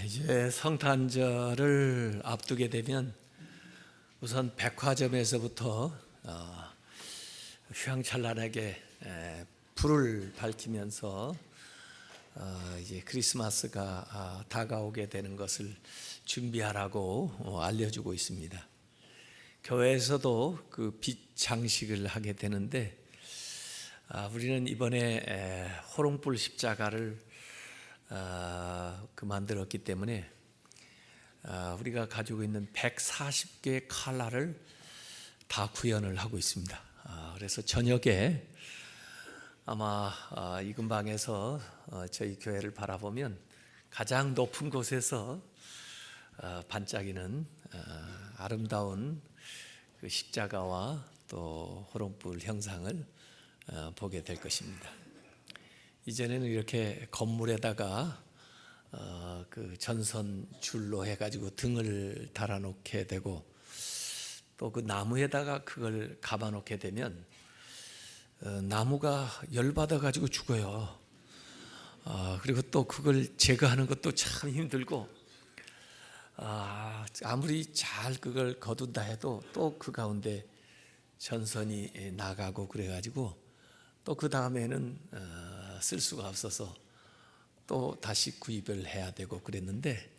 이제 성탄절을 앞두게 되면 우선 백화점에서부터 휘황찬란하게 불을 밝히면서 이제 크리스마스가 다가오게 되는 것을 준비하라고 알려주고 있습니다. 교회에서도 그 빛 장식을 하게 되는데 우리는 이번에 호롱불 십자가를 만들었기 때문에 우리가 가지고 있는 140개의 컬러를 다 구현을 하고 있습니다. 그래서 저녁에 아마 이 근방에서 저희 교회를 바라보면 가장 높은 곳에서 반짝이는 아름다운 그 십자가와 또 호롱불 형상을 보게 될 것입니다. 이전에는 이렇게 건물에다가 그 전선 줄로 해가지고 등을 달아놓게 되고 또 그 나무에다가 그걸 감아놓게 되면 나무가 열받아가지고 죽어요. 그리고 또 그걸 제거하는 것도 참 힘들고 아무리 잘 그걸 거둔다 해도 또 그 가운데 전선이 나가고 그래가지고 또 그 다음에는 쓸 수가 없어서 또 다시 구입을 해야 되고 그랬는데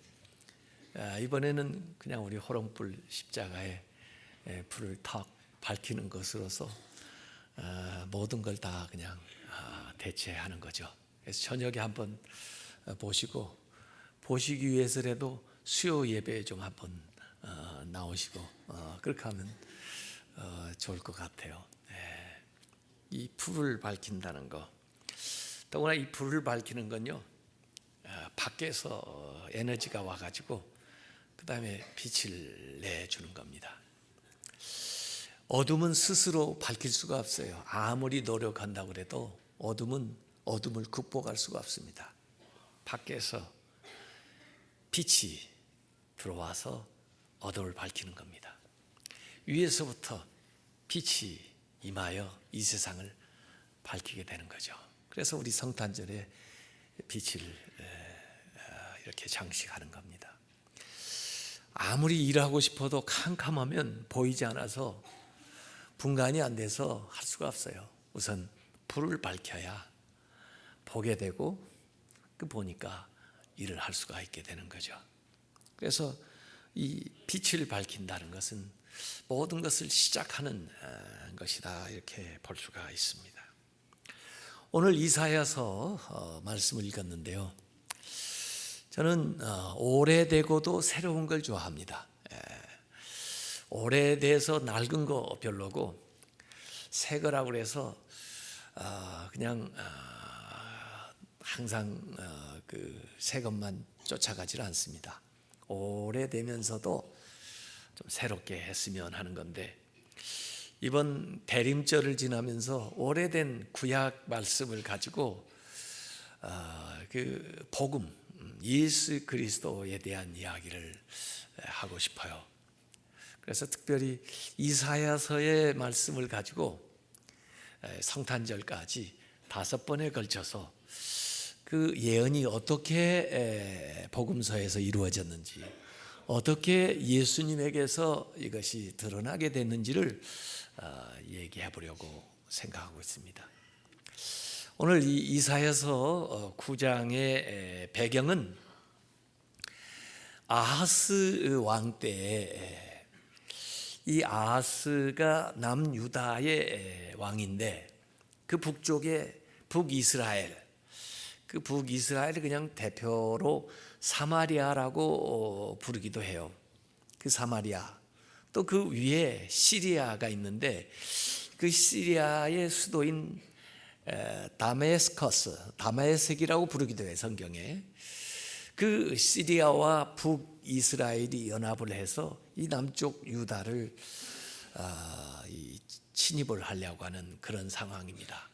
이번에는 그냥 우리 호롱불 십자가에 불을 탁 밝히는 것으로서 모든 걸 다 그냥 대체하는 거죠. 그래서 저녁에 한번 보시기 위해서라도 수요 예배에 좀 한번 나오시고 그렇게 하면 좋을 것 같아요. 이 불을 밝힌다는 거, 더구나 이 불을 밝히는 건요, 밖에서 에너지가 와가지고 그 다음에 빛을 내주는 겁니다. 어둠은 스스로 밝힐 수가 없어요. 아무리 노력한다고 해도 어둠은 어둠을 극복할 수가 없습니다. 밖에서 빛이 들어와서 어둠을 밝히는 겁니다. 위에서부터 빛이 임하여 이 세상을 밝히게 되는 거죠. 그래서 우리 성탄절에 빛을 이렇게 장식하는 겁니다. 아무리 일하고 싶어도 캄캄하면 보이지 않아서 분간이 안 돼서 할 수가 없어요. 우선 불을 밝혀야 보게 되고 그 보니까 일을 할 수가 있게 되는 거죠. 그래서 이 빛을 밝힌다는 것은 모든 것을 시작하는 것이다, 이렇게 볼 수가 있습니다. 오늘 이사야서 말씀을 읽었는데요, 저는 오래되고도 새로운 걸 좋아합니다. 오래돼서 낡은 거 별로고 새 거라고 해서 그냥 항상 그 새 것만 쫓아가질 않습니다. 오래되면서도 좀 새롭게 했으면 하는 건데, 이번 대림절을 지나면서 오래된 구약 말씀을 가지고 그 복음, 예수 그리스도에 대한 이야기를 하고 싶어요. 그래서 특별히 이사야서의 말씀을 가지고 성탄절까지 5번에 걸쳐서 그 예언이 어떻게 복음서에서 이루어졌는지, 어떻게 예수님에게서 이것이 드러나게 됐는지를 얘기해 보려고 생각하고 있습니다. 오늘 이 이사야서 9장의 배경은 아하스 왕 때에, 이 아하스가 남유다의 왕인데 그 북쪽에 북이스라엘, 그 북이스라엘을 그냥 대표로 사마리아라고 부르기도 해요. 그 사마리아, 또 그 위에 시리아가 있는데 그 시리아의 수도인 다메섹이라고 부르기도 해요, 성경에. 그 시리아와 북이스라엘이 연합을 해서 이 남쪽 유다를 침입을 하려고 하는 그런 상황입니다.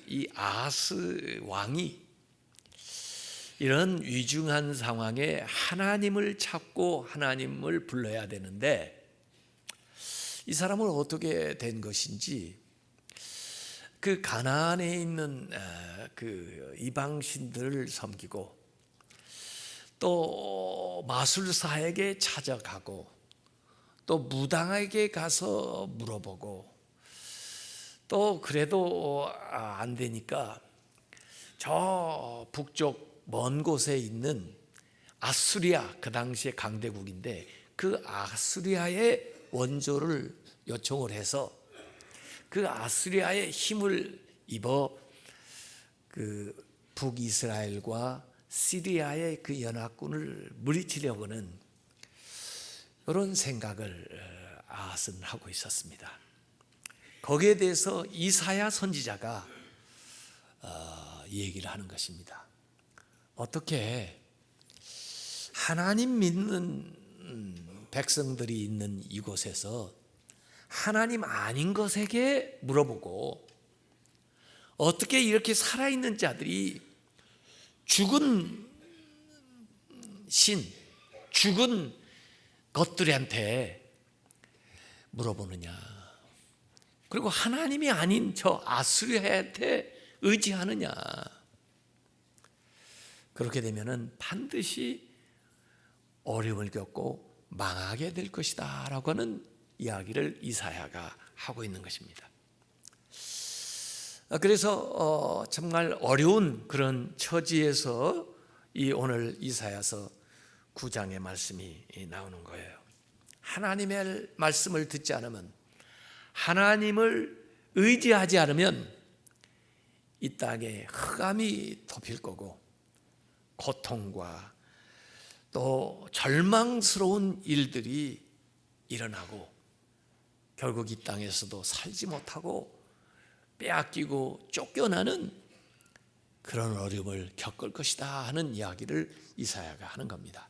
이 아하스 왕이 이런 위중한 상황에 하나님을 찾고 하나님을 불러야 되는데, 이 사람은 어떻게 된 것인지, 그 가나안에 있는 그 이방신들을 섬기고 또 마술사에게 찾아가고 또 무당에게 가서 물어보고 또 그래도 안 되니까 저 북쪽 먼 곳에 있는 아수리아, 그 당시에 강대국인데 그 아수리아의 원조를 요청을 해서 그 아수리아의 힘을 입어 그 북이스라엘과 시리아의 그 연합군을 물리치려고는 이런 생각을 아하스는 하고 있었습니다. 거기에 대해서 이사야 선지자가 얘기를 하는 것입니다. 어떻게 하나님 믿는 백성들이 있는 이곳에서 하나님 아닌 것에게 물어보고 어떻게 이렇게 살아있는 자들이 죽은 신, 죽은 것들한테 물어보느냐. 그리고 하나님이 아닌 저 아수리아한테 의지하느냐. 그렇게 되면은 반드시 어려움을 겪고 망하게 될 것이다 라고 하는 이야기를 이사야가 하고 있는 것입니다. 그래서 정말 어려운 그런 처지에서 이 오늘 이사야서 9장의 말씀이 나오는 거예요. 하나님의 말씀을 듣지 않으면, 하나님을 의지하지 않으면 이 땅에 흑암이 덮일 거고 고통과 또 절망스러운 일들이 일어나고 결국 이 땅에서도 살지 못하고 빼앗기고 쫓겨나는 그런 어려움을 겪을 것이다 하는 이야기를 이사야가 하는 겁니다.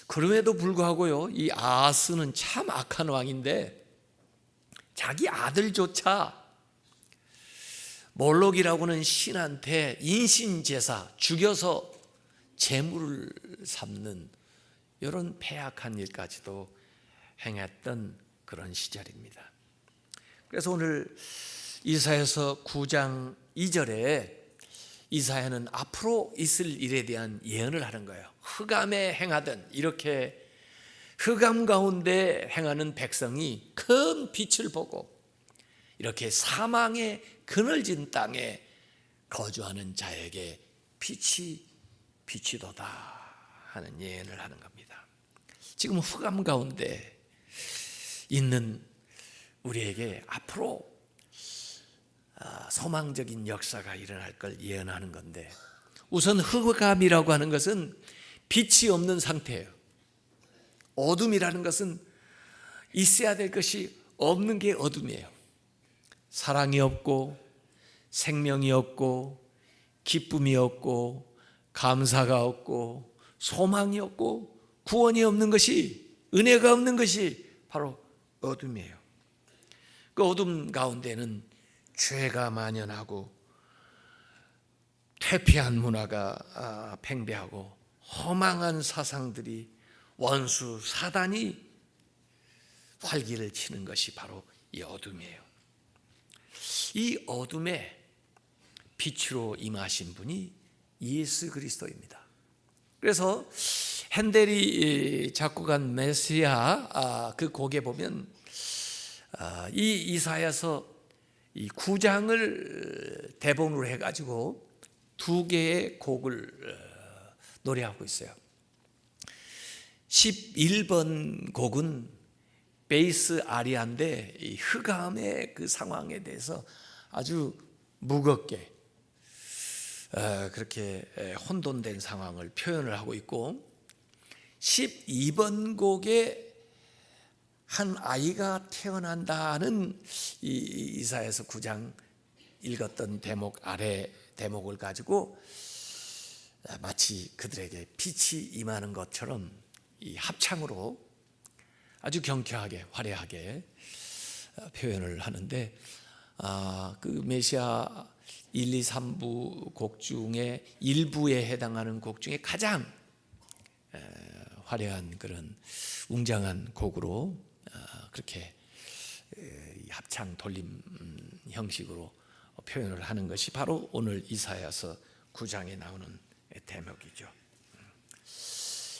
그럼에도 불구하고요, 이 아하스는 참 악한 왕인데 자기 아들조차 몰록이라고는 신한테 인신제사 죽여서 제물을 삼는 이런 패악한 일까지도 행했던 그런 시절입니다. 그래서 오늘 이사야서 9장 2절에 이사야는 앞으로 있을 일에 대한 예언을 하는 거예요. 흑암에 행하던, 이렇게 흑암 가운데 행하는 백성이 큰 빛을 보고 이렇게 사망의 그늘진 땅에 거주하는 자에게 빛이 비치도다 하는 예언을 하는 겁니다. 지금 흑암 가운데 있는 우리에게 앞으로 소망적인 역사가 일어날 걸 예언하는 건데, 우선 흑암이라고 하는 것은 빛이 없는 상태예요. 어둠이라는 것은 있어야 될 것이 없는 게 어둠이에요. 사랑이 없고 생명이 없고 기쁨이 없고 감사가 없고 소망이 없고 구원이 없는 것이, 은혜가 없는 것이 바로 어둠이에요. 그 어둠 가운데는 죄가 만연하고 퇴폐한 문화가 팽배하고 허망한 사상들이, 원수 사단이 활기를 치는 것이 바로 이 어둠이에요. 이 어둠에 빛으로 임하신 분이 예수 그리스도입니다. 그래서 핸델이 작곡한 메시아 그 곡에 보면 이 이사야서 이 9장을 대본으로 해가지고 두 개의 곡을 노래하고 있어요. 11번 곡은 베이스 아리아인데 이 흑암의 그 상황에 대해서 아주 무겁게 그렇게 혼돈된 상황을 표현을 하고 있고, 12번 곡에 한 아이가 태어난다는 이 이사야서 9장 읽었던 대목 아래 대목을 가지고 마치 그들에게 빛이 임하는 것처럼 이 합창으로 아주 경쾌하게 화려하게 표현을 하는데, 그 메시아 1, 2, 3부 곡 중에 일부에 해당하는 곡 중에 가장 화려한 그런 웅장한 곡으로 그렇게 합창 돌림 형식으로 표현을 하는 것이 바로 오늘 이사야서 9장에 나오는 대목이죠.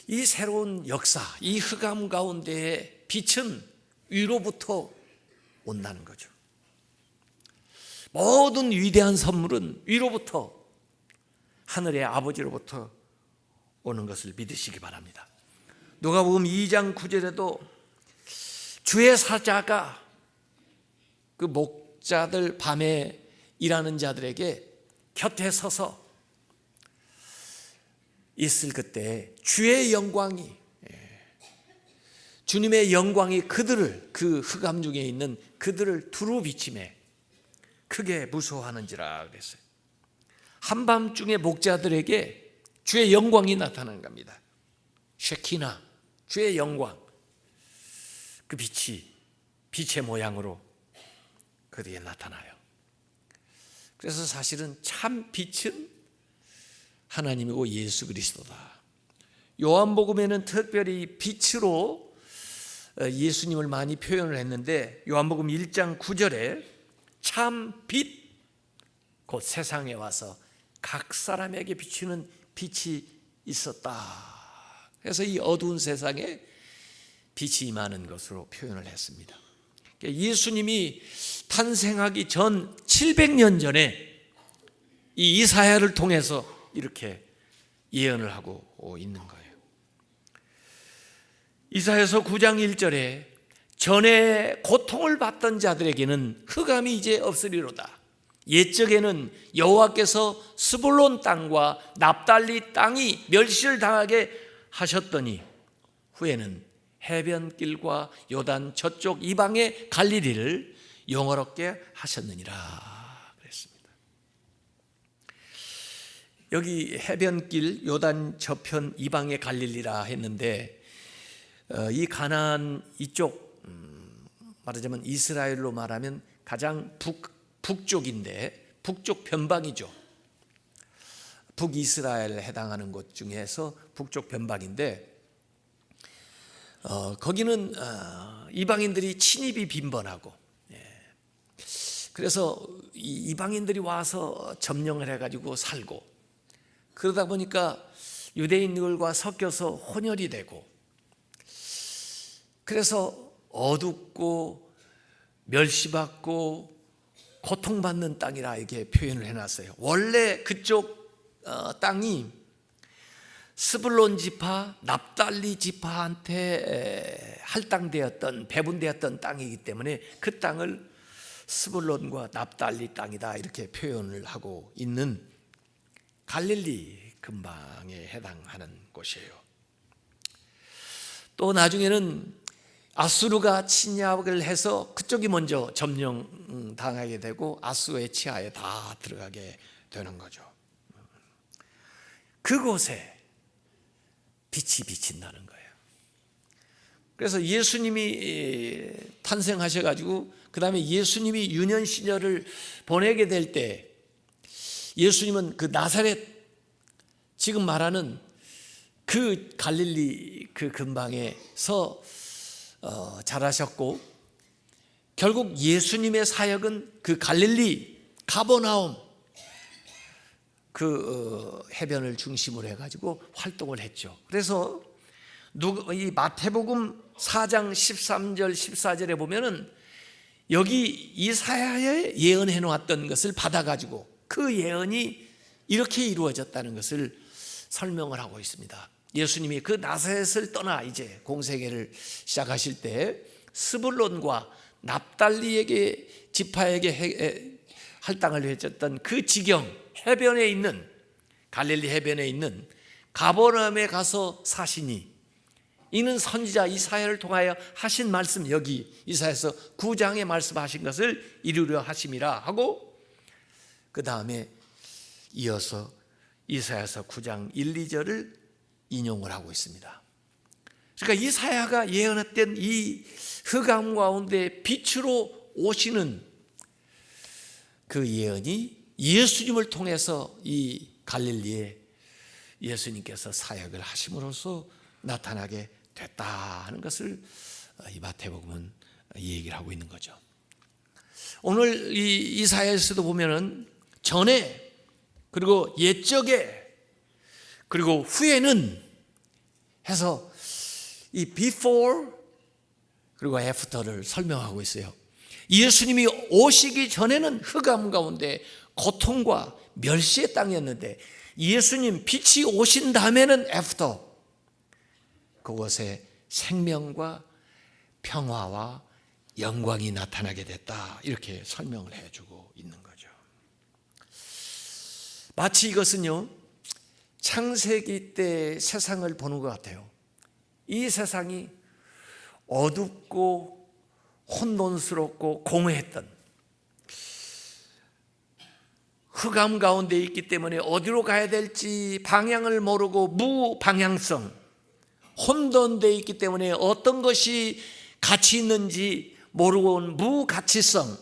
이 새로운 역사, 이 흑암 가운데의 빛은 위로부터 온다는 거죠. 모든 위대한 선물은 위로부터, 하늘의 아버지로부터 오는 것을 믿으시기 바랍니다. 누가복음 2장 9절에도 주의 사자가 그 목자들, 밤에 일하는 자들에게 곁에 서서 있을 그때 주의 영광이, 주님의 영광이 그들을, 그 흑암 중에 있는 그들을 두루 비치매 크게 무서워하는지라 그랬어요. 한밤중에 목자들에게 주의 영광이 나타난 겁니다. 쉐키나, 주의 영광, 그 빛이 빛의 모양으로 그들에게 나타나요. 그래서 사실은 참 빛은 하나님이고 예수 그리스도다. 요한복음에는 특별히 빛으로 예수님을 많이 표현을 했는데, 요한복음 1장 9절에 참 빛, 곧 세상에 와서 각 사람에게 비추는 빛이 있었다. 그래서 이 어두운 세상에 빛이 임하는 것으로 표현을 했습니다. 예수님이 탄생하기 전 700년 전에 이 이사야를 통해서 이렇게 예언을 하고 있는 거예요. 이사야서 9장 1절에 전에 고통을 받던 자들에게는 흑암이 이제 없으리로다. 옛적에는 여호와께서 스불론 땅과 납달리 땅이 멸시를 당하게 하셨더니 후에는 해변길과 요단 저쪽 이방의 갈릴리를 영화롭게 하셨느니라 그랬습니다. 여기 해변길 요단 저편 이방의 갈릴리라 했는데, 이 가나안 이쪽, 말하자면 이스라엘로 말하면 가장 북쪽인데, 북쪽 변방이죠. 북이스라엘에 해당하는 곳 중에서 북쪽 변방인데, 거기는 이방인들이 침입이 빈번하고, 그래서 이방인들이 와서 점령을 해가지고 살고, 그러다 보니까 유대인들과 섞여서 혼혈이 되고, 그래서 어둡고 멸시받고 고통받는 땅이라 이렇게 표현을 해놨어요. 원래 그쪽 땅이 스불론 지파, 납달리 지파한테 할당되었던, 배분되었던 땅이기 때문에 그 땅을 스불론과 납달리 땅이다 이렇게 표현을 하고 있는 갈릴리 근방에 해당하는 곳이에요. 또 나중에는 아수르가 침략을 해서 그쪽이 먼저 점령당하게 되고 아수르의 치하에 다 들어가게 되는 거죠. 그곳에 빛이 비친다는 거예요. 그래서 예수님이 탄생하셔가지고 그 다음에 예수님이 유년 시절을 보내게 될 때, 예수님은 그 나사렛, 지금 말하는 그 갈릴리 그 근방에서 자라셨고, 결국 예수님의 사역은 그 갈릴리 가버나움 그 해변을 중심으로 해가지고 활동을 했죠. 그래서 이 마태복음 4장 13절 14절에 보면은 여기 이사야에 예언해 놓았던 것을 받아가지고 그 예언이 이렇게 이루어졌다는 것을 설명을 하고 있습니다. 예수님이 그 나사렛을 떠나 이제 공생애를 시작하실 때 스불론과 납달리에게 지파에게 할당을 해줬던 그 지경 해변에 있는, 갈릴리 해변에 있는 가버나움에 가서 사시니, 이는 선지자 이사야를 통하여 하신 말씀, 여기 이사야서 9장에 말씀하신 것을 이루려 하심이라 하고, 그 다음에 이어서 이사야서 9장 1, 2절을 인용을 하고 있습니다. 그러니까 이사야가 예언했던 이 흑암 가운데 빛으로 오시는 그 예언이 예수님을 통해서 이 갈릴리에 예수님께서 사역을 하심으로써 나타나게 됐다는 것을 이 마태복음은 얘기를 하고 있는 거죠. 오늘 이 이사야에서도 보면은 전에, 그리고 옛적에, 그리고 후에는 해서 이 before 그리고 after를 설명하고 있어요. 예수님이 오시기 전에는 흑암 가운데 고통과 멸시의 땅이었는데 예수님 빛이 오신 다음에는 after, 그곳에 생명과 평화와 영광이 나타나게 됐다, 이렇게 설명을 해주고 있는 거죠. 마치 이것은요, 창세기 때 세상을 보는 것 같아요. 이 세상이 어둡고 혼돈스럽고 공허했던, 흑암 가운데 있기 때문에 어디로 가야 될지 방향을 모르고 무방향성, 혼돈되어 있기 때문에 어떤 것이 가치 있는지 모르고 무가치성,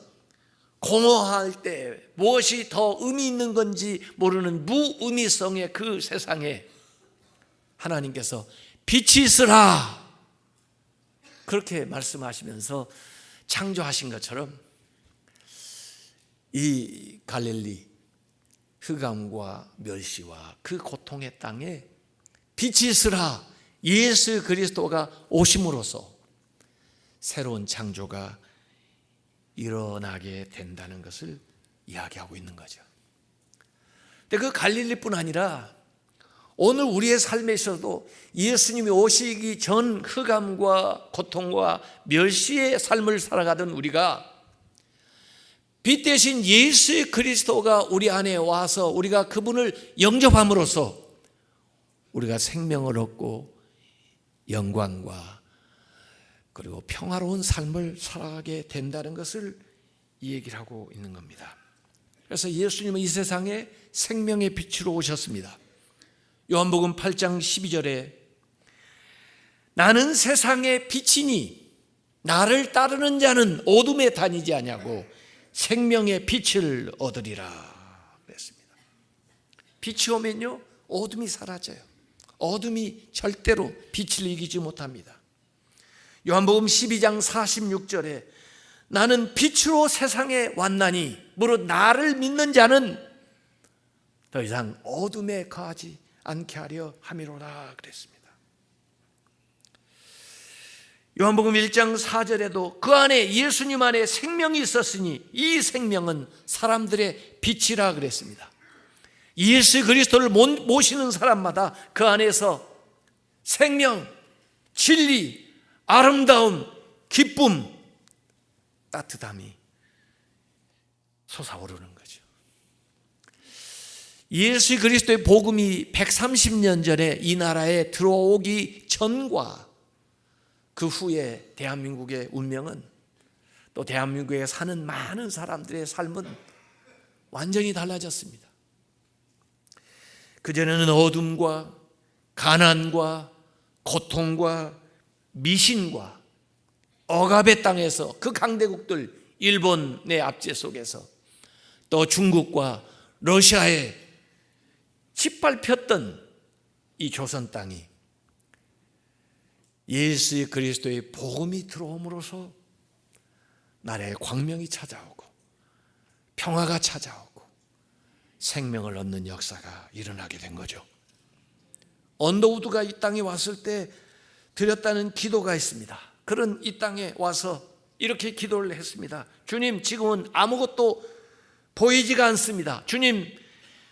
공허할 때 무엇이 더 의미 있는 건지 모르는 무의미성의 그 세상에 하나님께서 빛이 있으라, 그렇게 말씀하시면서 창조하신 것처럼 이 갈릴리 흑암과 멸시와 그 고통의 땅에 빛이 있으라, 예수 그리스도가 오심으로써 새로운 창조가 일어나게 된다는 것을 이야기하고 있는 거죠. 근데 그 갈릴리뿐 아니라 오늘 우리의 삶에 있어도 예수님이 오시기 전 흑암과 고통과 멸시의 삶을 살아가던 우리가 빛 대신 예수 그리스도가 우리 안에 와서 우리가 그분을 영접함으로써 우리가 생명을 얻고 영광과 그리고 평화로운 삶을 살아가게 된다는 것을 이 얘기를 하고 있는 겁니다. 그래서 예수님은 이 세상에 생명의 빛으로 오셨습니다. 요한복음 8장 12절에 나는 세상의 빛이니 나를 따르는 자는 어둠에 다니지 아니하고 생명의 빛을 얻으리라 그랬습니다. 빛이 오면요, 어둠이 사라져요. 어둠이 절대로 빛을 이기지 못합니다. 요한복음 12장 46절에 나는 빛으로 세상에 왔나니 무릇 나를 믿는 자는 더 이상 어둠에 거하지 않게 하려 함이로라 그랬습니다. 요한복음 1장 4절에도 그 안에 예수님 안에 생명이 있었으니 이 생명은 사람들의 빛이라 그랬습니다. 예수 그리스도를 모시는 사람마다 그 안에서 생명, 진리, 아름다움, 기쁨, 따뜻함이 솟아오르는 거죠. 예수 그리스도의 복음이 130년 전에 이 나라에 들어오기 전과 그 후에 대한민국의 운명은, 또 대한민국에 사는 많은 사람들의 삶은 완전히 달라졌습니다. 그전에는 어둠과 가난과 고통과 미신과 억압의 땅에서 그 강대국들, 일본의 압제 속에서 또 중국과 러시아에 짓밟혔던 이 조선 땅이 예수 그리스도의 복음이 들어옴으로써 나라에 광명이 찾아오고 평화가 찾아오고 생명을 얻는 역사가 일어나게 된 거죠. 언더우드가 이 땅에 왔을 때 드렸다는 기도가 있습니다. 그런 이 땅에 와서 이렇게 기도를 했습니다. 주님, 지금은 아무것도 보이지가 않습니다. 주님,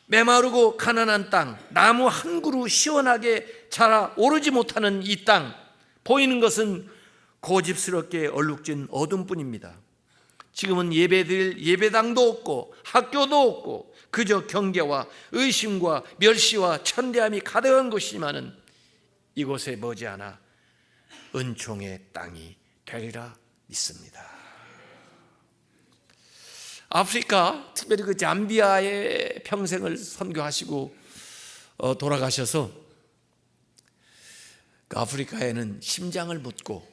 메마르고 가난한 땅, 나무 한 그루 시원하게 자라 오르지 못하는 이 땅, 보이는 것은 고집스럽게 얼룩진 어둠뿐입니다. 지금은 예배드릴 예배당도 없고 학교도 없고 그저 경계와 의심과 멸시와 천대함이 가득한 곳이지만은 이곳에 머지않아 은총의 땅이 되리라 믿습니다. 아프리카, 특별히 그 잠비아에 평생을 선교하시고 돌아가셔서 그 아프리카에는 심장을 묻고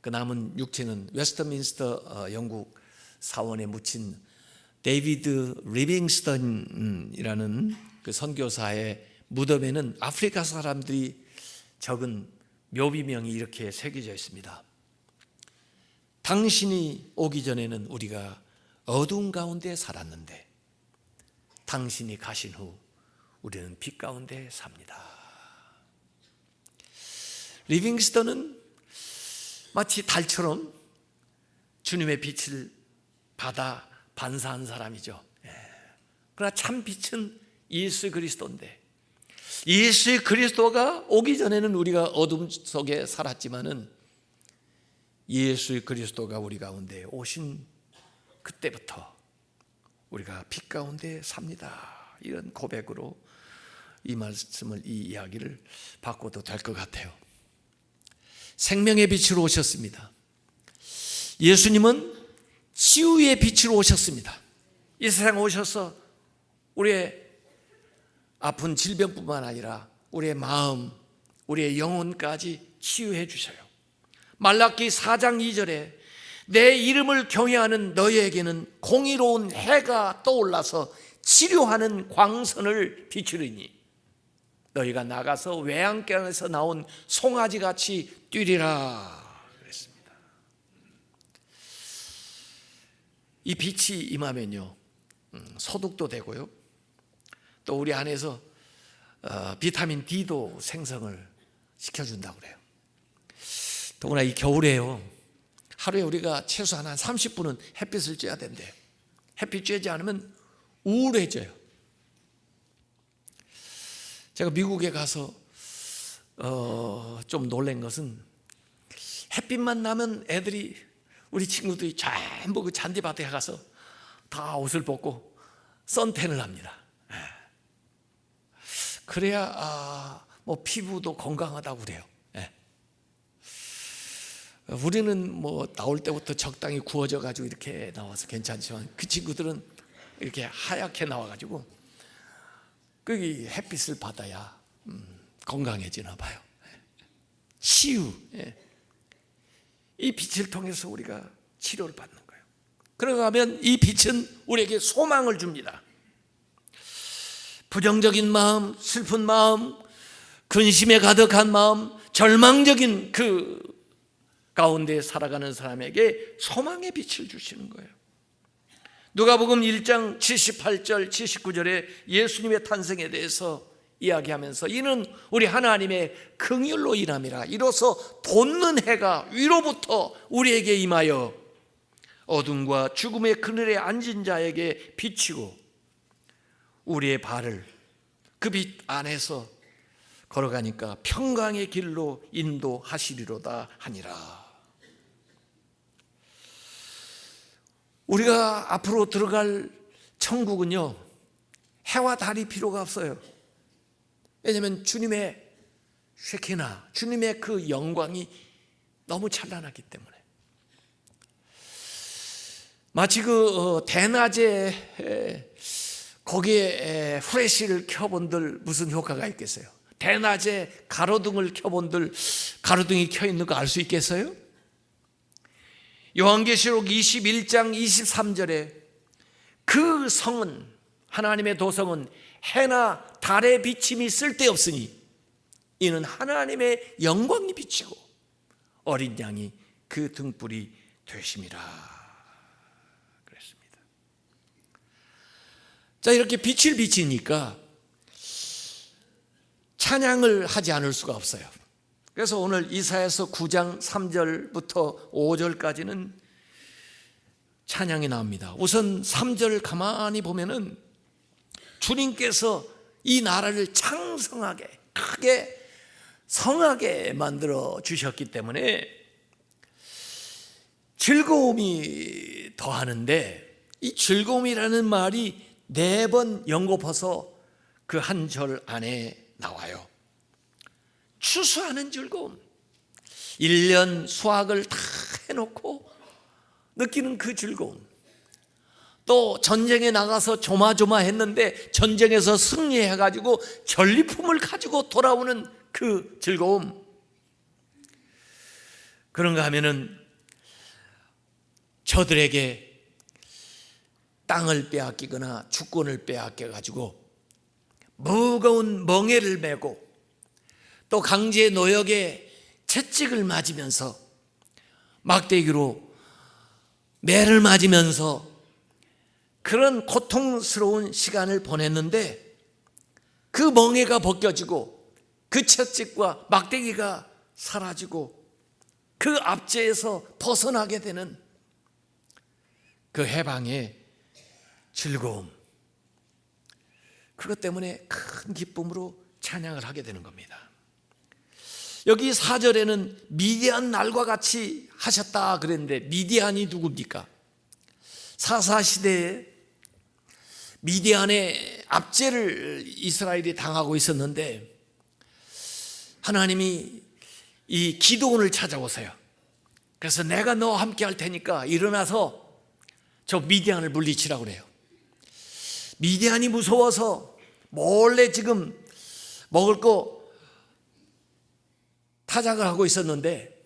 그 남은 육체는 웨스트민스터 영국 사원에 묻힌 데이비드 리빙스턴이라는 그 선교사의 무덤에는 아프리카 사람들이 적은 묘비명이 이렇게 새겨져 있습니다. 당신이 오기 전에는 우리가 어두운 가운데 살았는데 당신이 가신 후 우리는 빛 가운데 삽니다. 리빙스턴은 마치 달처럼 주님의 빛을 받아 반사한 사람이죠. 그러나 참 빛은 예수 그리스도인데, 예수 그리스도가 오기 전에는 우리가 어둠 속에 살았지만은 예수 그리스도가 우리 가운데 오신 그때부터 우리가 빛 가운데 삽니다. 이런 고백으로 이 말씀을, 이 이야기를 바꿔도 될 것 같아요. 생명의 빛으로 오셨습니다. 예수님은 치유의 빛으로 오셨습니다. 이 세상에 오셔서 우리의 아픈 질병뿐만 아니라 우리의 마음, 우리의 영혼까지 치유해 주셔요. 말라기 4장 2절에 내 이름을 경외하는 너희에게는 공의로운 해가 떠올라서 치료하는 광선을 비추리니 너희가 나가서 외양간에서 나온 송아지같이 뛰리라 그랬습니다. 이 빛이 임하면요, 소독도 되고요, 또 우리 안에서 비타민 D도 생성을 시켜준다고 그래요. 더구나 이 겨울에요, 하루에 우리가 최소한 한 30분은 햇빛을 쬐야 된대요. 햇빛 쬐지 않으면 우울해져요. 제가 미국에 가서 좀 놀란 것은 햇빛만 나면 애들이, 우리 친구들이 전부 그 잔디밭에 가서 다 옷을 벗고 선탠을 합니다. 그래야 뭐 피부도 건강하다고 그래요. 우리는 뭐 나올 때부터 적당히 구워져 가지고 이렇게 나와서 괜찮지만 그 친구들은 이렇게 하얗게 나와 가지고 거기 햇빛을 받아야 건강해지나 봐요. 치유, 이 빛을 통해서 우리가 치료를 받는 거예요. 그러고 하면 이 빛은 우리에게 소망을 줍니다. 부정적인 마음, 슬픈 마음, 근심에 가득한 마음, 절망적인 그 가운데 살아가는 사람에게 소망의 빛을 주시는 거예요. 누가복음 1장 78절 79절에 예수님의 탄생에 대해서 이야기하면서 이는 우리 하나님의 긍휼로 인함이라, 이로써 돋는 해가 위로부터 우리에게 임하여 어둠과 죽음의 그늘에 앉은 자에게 비치고 우리의 발을 그 빛 안에서 걸어가니까 평강의 길로 인도하시리로다 하니라. 우리가 앞으로 들어갈 천국은요, 해와 달이 필요가 없어요. 왜냐하면 주님의 쉐키나, 주님의 그 영광이 너무 찬란하기 때문에. 마치 그 대낮에 거기에 후레쉬를 켜본들 무슨 효과가 있겠어요? 대낮에 가로등을 켜본들 가로등이 켜 있는 거 알 수 있겠어요? 요한계시록 21장 23절에 그 성은, 하나님의 도성은 해나 달의 비침이 쓸데없으니 이는 하나님의 영광이 비치고 어린 양이 그 등불이 되심이라 그랬습니다. 자, 이렇게 빛을 비치니까 찬양을 하지 않을 수가 없어요. 그래서 오늘 이사야서 9장 3절부터 5절까지는 찬양이 나옵니다. 우선 3절 가만히 보면은 주님께서 이 나라를 창성하게, 크게, 성하게 만들어 주셨기 때문에 즐거움이 더하는데, 이 즐거움이라는 말이 4번 연곱해서 그 한 절 안에 나와요. 추수하는 즐거움, 1년 수확을 다 해놓고 느끼는 그 즐거움, 또 전쟁에 나가서 조마조마했는데 전쟁에서 승리해가지고 전리품을 가지고 돌아오는 그 즐거움. 그런가 하면은 저들에게 땅을 빼앗기거나 주권을 빼앗겨가지고 무거운 멍에를 메고 또 강제 노역에 채찍을 맞으면서 막대기로 매를 맞으면서 그런 고통스러운 시간을 보냈는데 그 멍에가 벗겨지고 그 채찍과 막대기가 사라지고 그 압제에서 벗어나게 되는 그 해방의 즐거움, 그것 때문에 큰 기쁨으로 찬양을 하게 되는 겁니다. 여기 4절에는 미디안 날과 같이 하셨다 그랬는데, 미디안이 누굽니까? 사사시대에 미디안의 압제를 이스라엘이 당하고 있었는데, 하나님이 이 기드온을 찾아오세요. 그래서 내가 너와 함께 할 테니까 일어나서 저 미디안을 물리치라고 그래요. 미디안이 무서워서 몰래 지금 먹을 거 타작을 하고 있었는데,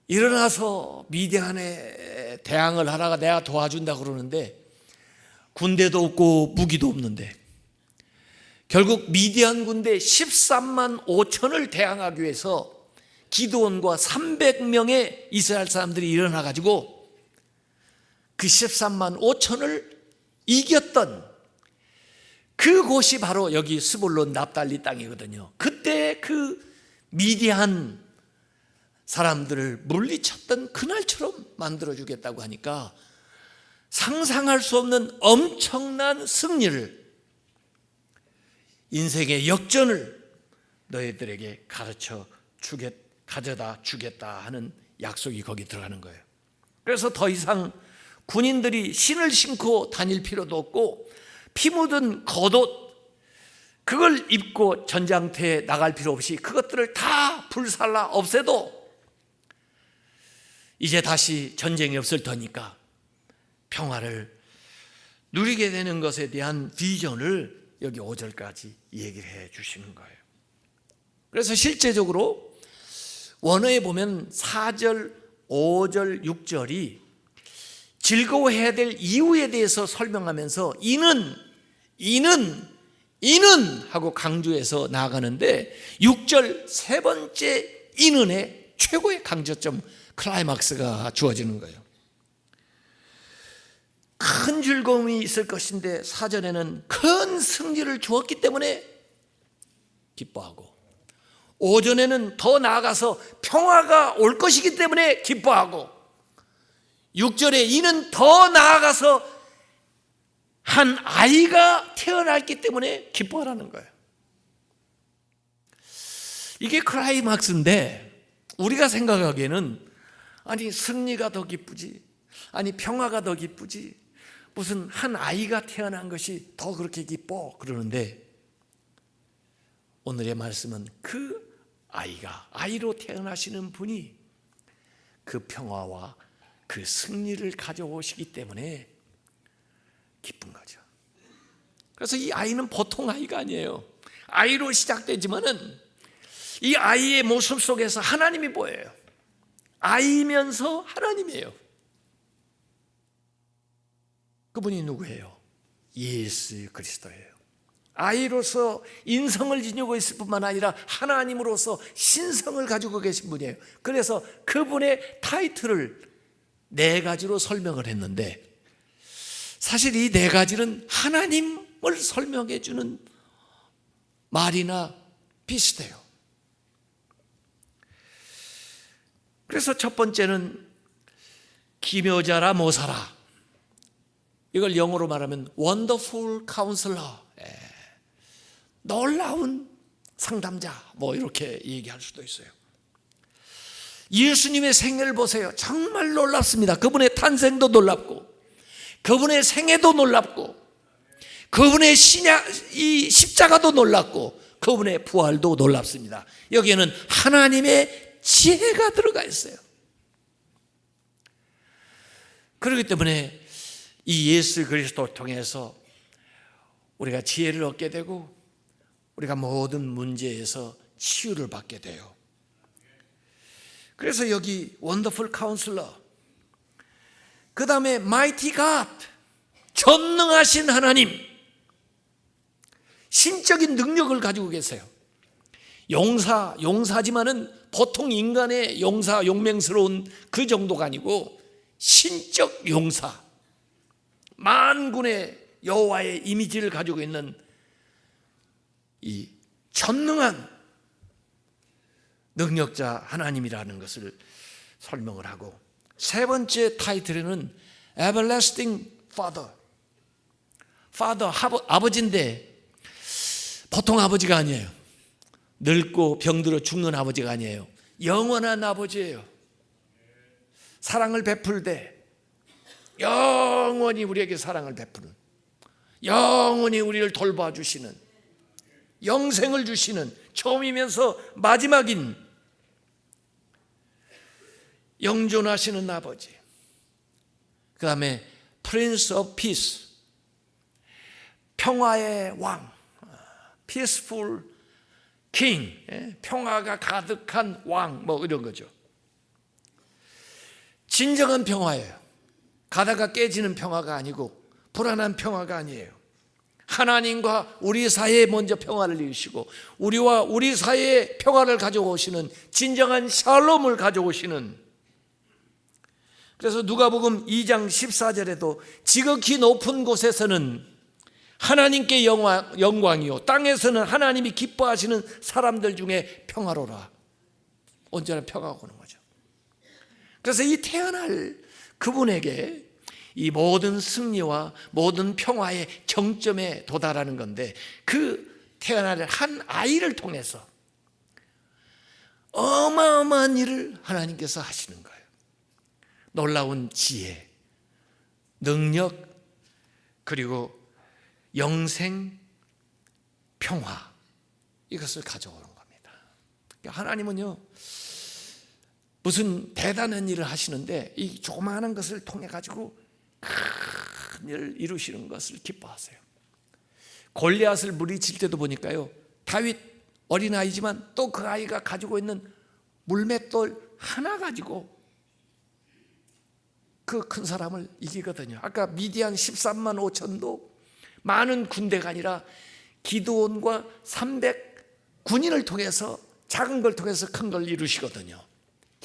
일어나서 미디안에 대항을 하다가 내가 도와준다 그러는데 군대도 없고 무기도 없는데, 결국 미디안 군대 13만 5천을 대항하기 위해서 기드온과 300명의 이스라엘 사람들이 일어나 가지고 그 13만 5천을 이겼던 그곳이 바로 여기 스불론 납달리 땅이거든요. 그때 그 미디안 사람들을 물리쳤던 그날처럼 만들어주겠다고 하니까 상상할 수 없는 엄청난 승리를, 인생의 역전을 너희들에게 가져다 주겠다 하는 약속이 거기 들어가는 거예요. 그래서 더 이상 군인들이 신을 신고 다닐 필요도 없고, 피 묻은 겉옷 그걸 입고 전장터에 나갈 필요 없이 그것들을 다 불살라 없애도 이제 다시 전쟁이 없을 테니까 평화를 누리게 되는 것에 대한 비전을 여기 5절까지 얘기를 해 주시는 거예요. 그래서 실제적으로 원어에 보면 4절, 5절, 6절이 즐거워해야 될 이유에 대해서 설명하면서 이는 하고 강조해서 나아가는데, 6절 세 번째 이는의 최고의 강조점, 클라이막스가 주어지는 거예요. 큰 즐거움이 있을 것인데 4절에는 큰 승리를 주었기 때문에 기뻐하고, 5절에는 더 나아가서 평화가 올 것이기 때문에 기뻐하고, 6절에 이는 더 나아가서 한 아이가 태어났기 때문에 기뻐하라는 거예요. 이게 클라이막스인데, 우리가 생각하기에는 아니 승리가 더 기쁘지, 아니 평화가 더 기쁘지, 무슨 한 아이가 태어난 것이 더 그렇게 기뻐 그러는데, 오늘의 말씀은 그 아이로 태어나시는 분이 그 평화와 그 승리를 가져오시기 때문에 기쁜 거죠. 그래서 이 아이는 보통 아이가 아니에요. 아이로 시작되지만은 이 아이의 모습 속에서 하나님이 보여요. 아이면서 하나님이에요. 그분이 누구예요? 예수 그리스도예요. 아이로서 인성을 지니고 있을 뿐만 아니라 하나님으로서 신성을 가지고 계신 분이에요. 그래서 그분의 타이틀을 4가지로 설명을 했는데, 사실 이 4가지는 하나님을 설명해 주는 말이나 비슷해요. 그래서 첫 번째는 기묘자라 모사라, 이걸 영어로 말하면 Wonderful Counselor, 놀라운 상담자, 이렇게 얘기할 수도 있어요. 예수님의 생애를 보세요. 정말 놀랍습니다. 그분의 탄생도 놀랍고, 그분의 생애도 놀랍고, 그분의 이 십자가도 놀랍고, 그분의 부활도 놀랍습니다. 여기에는 하나님의 지혜가 들어가 있어요. 그렇기 때문에 이 예수 그리스도를 통해서 우리가 지혜를 얻게 되고, 우리가 모든 문제에서 치유를 받게 돼요. 그래서 여기 원더풀 카운슬러, 그 다음에 Mighty God, 전능하신 하나님, 신적인 능력을 가지고 계세요. 용사지만은 보통 인간의 용맹스러운 그 정도가 아니고 신적 용사, 만군의 여호와의 이미지를 가지고 있는 이 전능한 능력자 하나님이라는 것을 설명을 하고, 세 번째 타이틀에는 Everlasting Father. 아버지인데 보통 아버지가 아니에요. 늙고 병들어 죽는 아버지가 아니에요. 영원한 아버지예요. 사랑을 베풀되 영원히 우리에게 사랑을 베푸는, 영원히 우리를 돌봐주시는, 영생을 주시는, 처음이면서 마지막인 영존하시는 아버지. 그 다음에 Prince of Peace, 평화의 왕, Peaceful King, 평화가 가득한 왕, 뭐 이런 거죠. 진정한 평화예요. 가다가 깨지는 평화가 아니고 불안한 평화가 아니에요. 하나님과 우리 사이에 먼저 평화를 이루시고 우리와 우리 사이에 평화를 가져오시는 진정한 샬롬을 가져오시는. 그래서 누가복음 2장 14절에도 지극히 높은 곳에서는 하나님께 영광이요 땅에서는 하나님이 기뻐하시는 사람들 중에 평화로라. 언제나 평화가 오는 거죠. 그래서 이 태어날 그분에게 이 모든 승리와 모든 평화의 정점에 도달하는 건데, 그 태어날 한 아이를 통해서 어마어마한 일을 하나님께서 하시는 거예요. 놀라운 지혜, 능력, 그리고 영생, 평화, 이것을 가져오는 겁니다. 하나님은요 무슨 대단한 일을 하시는데 이 조그마한 것을 통해 가지고 큰 일을 이루시는 것을 기뻐하세요. 골리앗을 물리칠 때도 보니까요, 다윗 어린아이지만 또 그 아이가 가지고 있는 물맷돌 하나 가지고 그 큰 사람을 이기거든요. 아까 미디안 13만 5천도 많은 군대가 아니라 기드온과 300 군인을 통해서, 작은 걸 통해서 큰 걸 이루시거든요.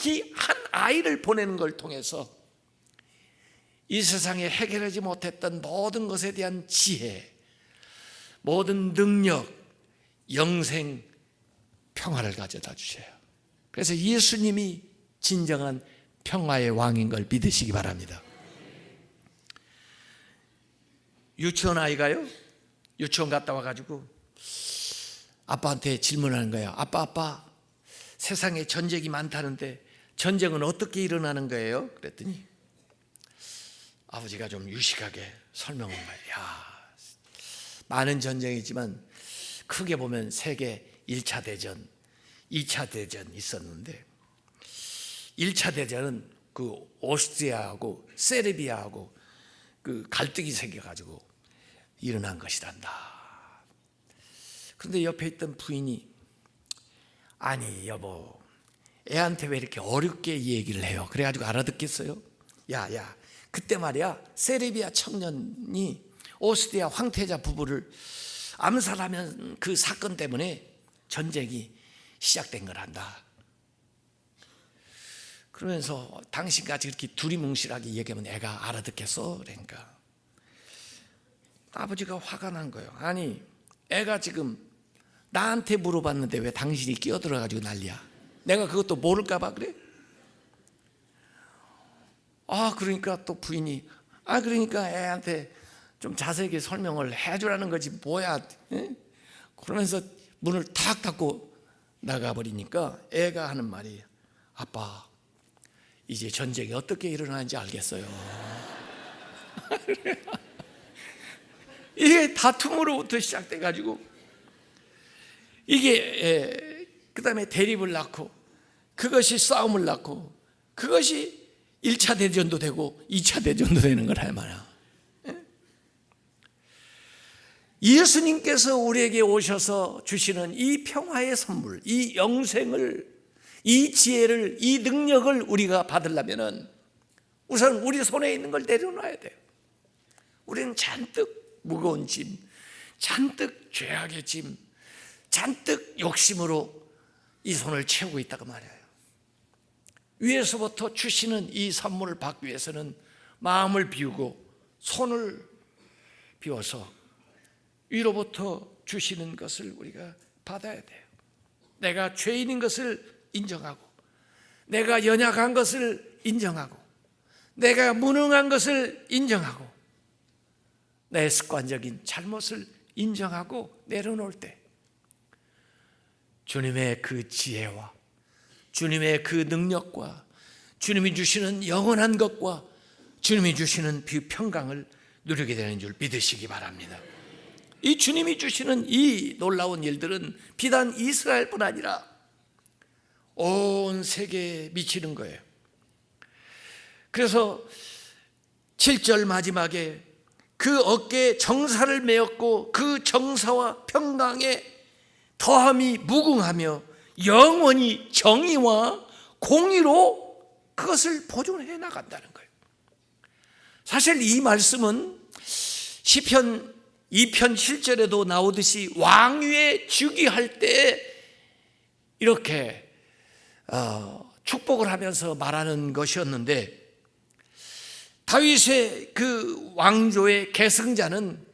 이 한 아이를 보내는 걸 통해서 이 세상에 해결하지 못했던 모든 것에 대한 지혜, 모든 능력, 영생, 평화를 가져다 주셔요. 그래서 예수님이 진정한 평화의 왕인 걸 믿으시기 바랍니다. 유치원 아이가요, 유치원 갔다 와가지고 아빠한테 질문하는 거예요. 아빠, 세상에 전쟁이 많다는데 전쟁은 어떻게 일어나는 거예요? 그랬더니 아버지가 좀 유식하게 설명한 거예요. 많은 전쟁이지만 크게 보면 세계 1차 대전, 2차 대전 있었는데 1차 대전은 그 오스트리아하고 세르비아하고 그 갈등이 생겨가지고 일어난 것이란다. 그런데 옆에 있던 부인이, 아니 여보, 애한테 왜 이렇게 어렵게 이 얘기를 해요? 그래가지고 알아듣겠어요? 야, 그때 말이야 세르비아 청년이 오스트리아 황태자 부부를 암살하면 그 사건 때문에 전쟁이 시작된 거란다. 그러면서 당신까지 이렇게 두리뭉실하게 얘기하면 애가 알아듣겠어? 그러니까 아버지가 화가 난 거예요. 아니, 애가 지금 나한테 물어봤는데 왜 당신이 끼어들어가지고 난리야? 내가 그것도 모를까 봐 그래? 그러니까 또 부인이, 그러니까 애한테 좀 자세하게 설명을 해주라는 거지 뭐야? 그러면서 문을 탁 닫고 나가버리니까 애가 하는 말이, 아빠, 이제 전쟁이 어떻게 일어나는지 알겠어요. 이게 다툼으로부터 시작돼가지고 이게 그 다음에 대립을 낳고 그것이 싸움을 낳고 그것이 1차 대전도 되고 2차 대전도 되는 걸 할 만한. 예수님께서 우리에게 오셔서 주시는 이 평화의 선물, 이 영생을, 이 지혜를, 이 능력을 우리가 받으려면 우선 우리 손에 있는 걸 내려놔야 돼요. 우리는 잔뜩 무거운 짐, 잔뜩 죄악의 짐, 잔뜩 욕심으로 이 손을 채우고 있다고 말해요. 위에서부터 주시는 이 선물을 받기 위해서는 마음을 비우고 손을 비워서 위로부터 주시는 것을 우리가 받아야 돼요. 내가 죄인인 것을 인정하고, 내가 연약한 것을 인정하고, 내가 무능한 것을 인정하고, 내 습관적인 잘못을 인정하고 내려놓을 때 주님의 그 지혜와 주님의 그 능력과 주님이 주시는 영원한 것과 주님이 주시는 평강을 누리게 되는 줄 믿으시기 바랍니다. 이 주님이 주시는 이 놀라운 일들은 비단 이스라엘뿐 아니라 온 세계에 미치는 거예요. 그래서 7절 마지막에 그 어깨에 정사를 메었고 그 정사와 평강에 더함이 무궁하며 영원히 정의와 공의로 그것을 보존해 나간다는 거예요. 사실 이 말씀은 시편 2편 7절에도 나오듯이 왕위에 즉위할 때 이렇게 축복을 하면서 말하는 것이었는데, 다윗의 그 왕조의 계승자는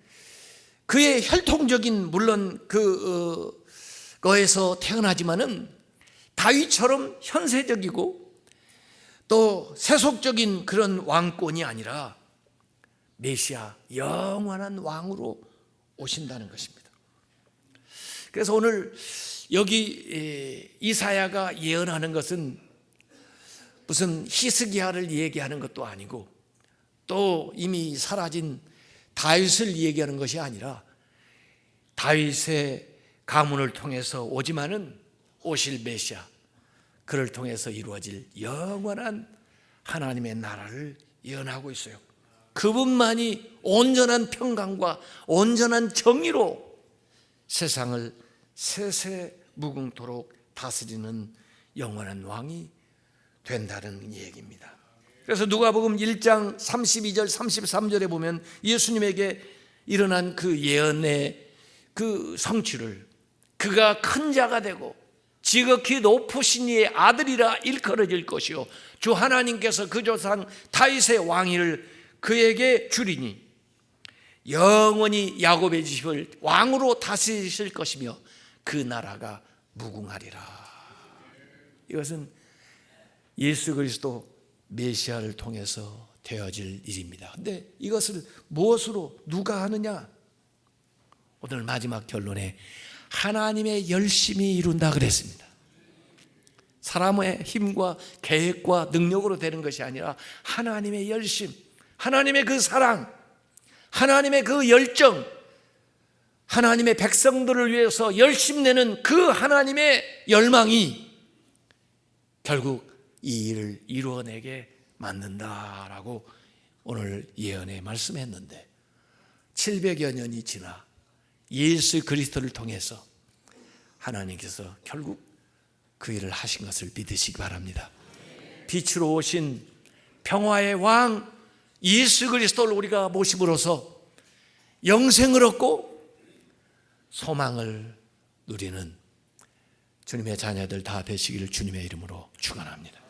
그의 혈통적인 물론 거에서 태어나지만은 다윗처럼 현세적이고 또 세속적인 그런 왕권이 아니라 메시아 영원한 왕으로 오신다는 것입니다. 그래서 오늘 여기 이사야가 예언하는 것은 무슨 히스기야를 얘기하는 것도 아니고 또 이미 사라진 다윗을 얘기하는 것이 아니라 다윗의 가문을 통해서 오지만은 오실 메시아, 그를 통해서 이루어질 영원한 하나님의 나라를 예언하고 있어요. 그분만이 온전한 평강과 온전한 정의로 세상을 세세무궁토록 다스리는 영원한 왕이 된다는 얘기입니다. 그래서 누가복음 1장 32절 33절에 보면 예수님에게 일어난 그 예언의 그 성취를, 그가 큰 자가 되고 지극히 높으신 이의 아들이라 일컬어질 것이요 주 하나님께서 그 조상 다윗의 왕위를 그에게 주리니 영원히 야곱의 집을 왕으로 다스리실 것이며 그 나라가 무궁하리라. 이것은 예수 그리스도 메시아를 통해서 되어질 일입니다. 그런데 이것을 무엇으로 누가 하느냐? 오늘 마지막 결론에 하나님의 열심히 이룬다 그랬습니다. 사람의 힘과 계획과 능력으로 되는 것이 아니라 하나님의 열심, 하나님의 그 사랑, 하나님의 그 열정, 하나님의 백성들을 위해서 열심내는 그 하나님의 열망이 결국 이 일을 이루어내게 만든다라고 오늘 예언에 말씀했는데, 700여 년이 지나 예수 그리스도를 통해서 하나님께서 결국 그 일을 하신 것을 믿으시기 바랍니다. 빛으로 오신 평화의 왕 예수 그리스도를 우리가 모심으로써 영생을 얻고 소망을 누리는 주님의 자녀들 다 되시기를 주님의 이름으로 축원합니다.